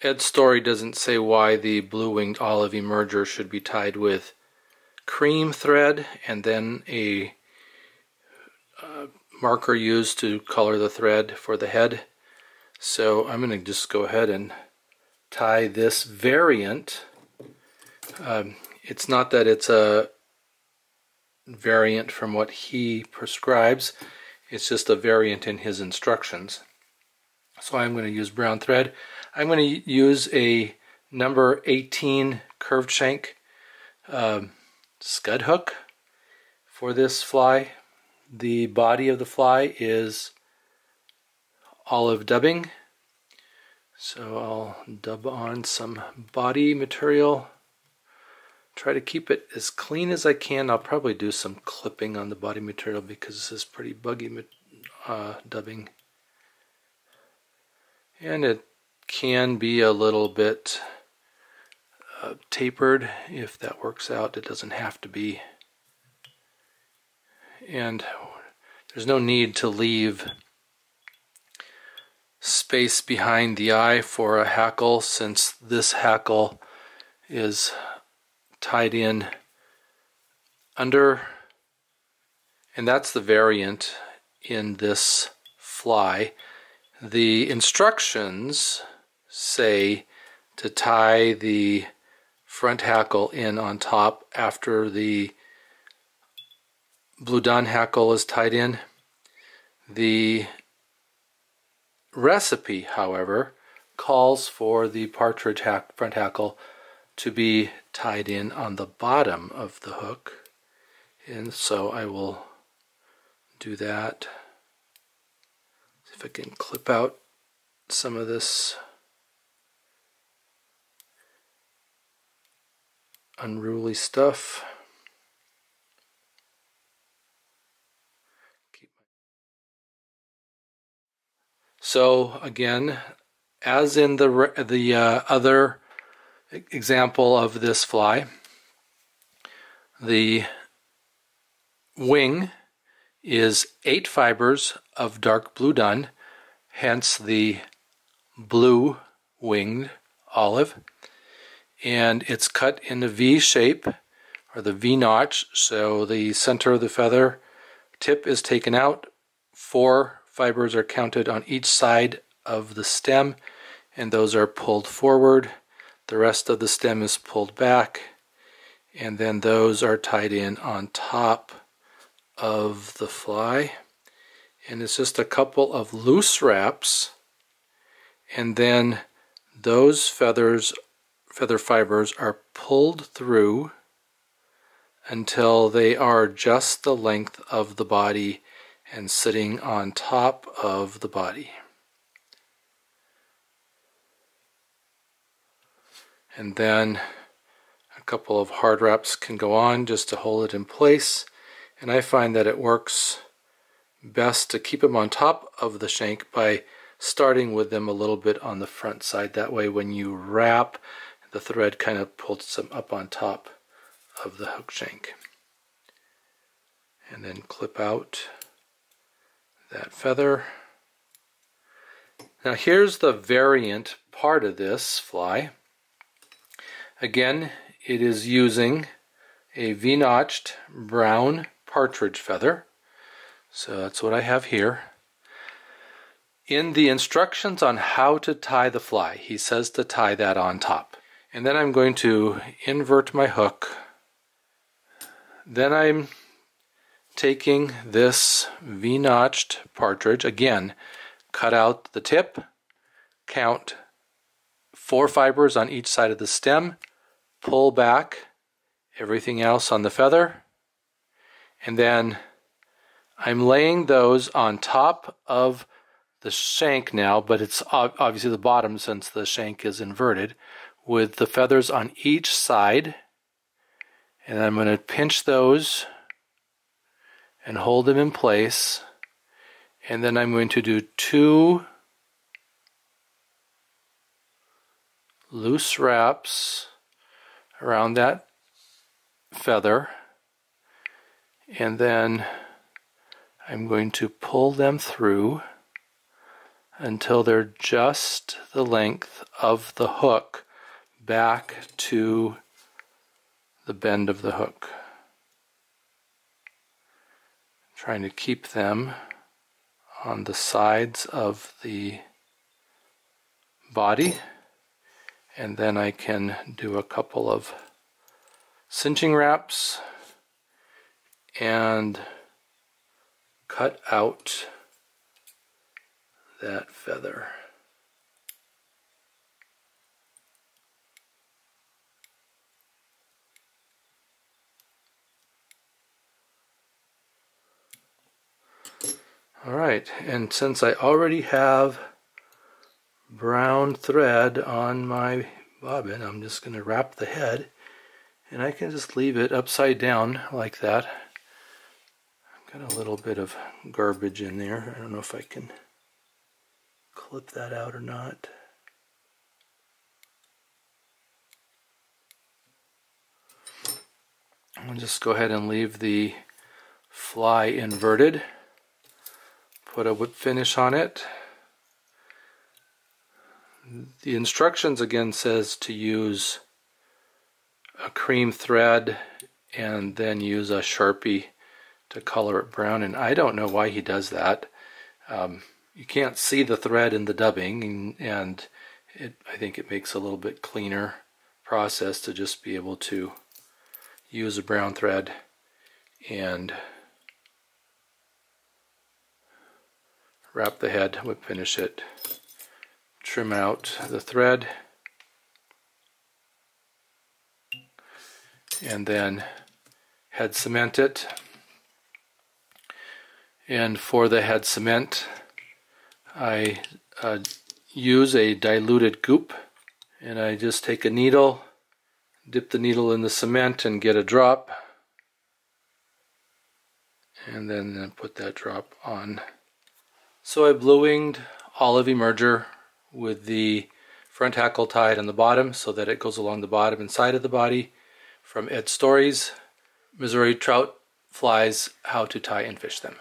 Ed's story doesn't say why the blue-winged olive emerger should be tied with cream thread and then a marker used to color the thread for the head. So I'm going to just go ahead and tie this variant. It's not that it's a variant from what he prescribes, it's just a variant in his instructions. So I'm going to use brown thread. I'm going to use a number 18 curved shank scud hook for this fly. The body of the fly is olive dubbing, so I'll dub on some body material. Try to keep it as clean as I can. I'll probably do some clipping on the body material because this is pretty buggy dubbing. And it can be a little bit tapered if that works out. It doesn't have to be. And there's no need to leave space behind the eye for a hackle, since this hackle is tied in under, and that's the variant in this fly. The instructions say to tie the front hackle in on top after the blue dun hackle is tied in. The recipe, however, calls for the partridge front hackle to be tied in on the bottom of the hook, and so I will do that. See if I can clip out some of this unruly stuff. So again, as in the other example of this fly, the wing is 8 fibers of dark blue dun, hence the blue-winged olive, and it's cut in a V shape, or the V notch, so the center of the feather tip is taken out. 4 fibers are counted on each side of the stem, and those are pulled forward. The rest of the stem is pulled back, and then those are tied in on top of the fly. And it's just a couple of loose wraps, and then those feather fibers are pulled through until they are just the length of the body and sitting on top of the body. And then a couple of hard wraps can go on just to hold it in place, and I find that it works best to keep them on top of the shank by starting with them a little bit on the front side. That way when you wrap, the thread kind of pulls them up on top of the hook shank. And then clip out that feather. Now here's the variant part of this fly. Again, it is using a V-notched brown partridge feather. So that's what I have here. In the instructions on how to tie the fly, he says to tie that on top. And then I'm going to invert my hook. Then I'm taking this V-notched partridge, again, cut out the tip, count 4 fibers on each side of the stem, pull back everything else on the feather, and then I'm laying those on top of the shank now, but it's obviously the bottom since the shank is inverted, with the feathers on each side, and I'm going to pinch those and hold them in place, and then I'm going to do 2 loose wraps around that feather, and then I'm going to pull them through until they're just the length of the hook back to the bend of the hook. Trying to keep them on the sides of the body, and then I can do a couple of cinching wraps and cut out that feather. Alright, and since I already have brown thread on my bobbin, I'm just going to wrap the head, and I can just leave it upside down like that. I've got a little bit of garbage in there. I don't know if I can clip that out or not. I'll just go ahead and leave the fly inverted. Put a whip finish on it. The instructions again says to use a cream thread and then use a Sharpie to color it brown, and I don't know why he does that. You can't see the thread in the dubbing, and I think it makes a little bit cleaner process to just be able to use a brown thread and wrap the head, whip finish it, trim out the thread, and then head cement it. And for the head cement, I use a diluted goop, and I just take a needle, dip the needle in the cement and get a drop, and then put that drop on. So I blue-winged olive emerger with the front hackle tied on the bottom so that it goes along the bottom and side of the body, from Ed Story's Missouri Trout Flies, How to Tie and Fish Them.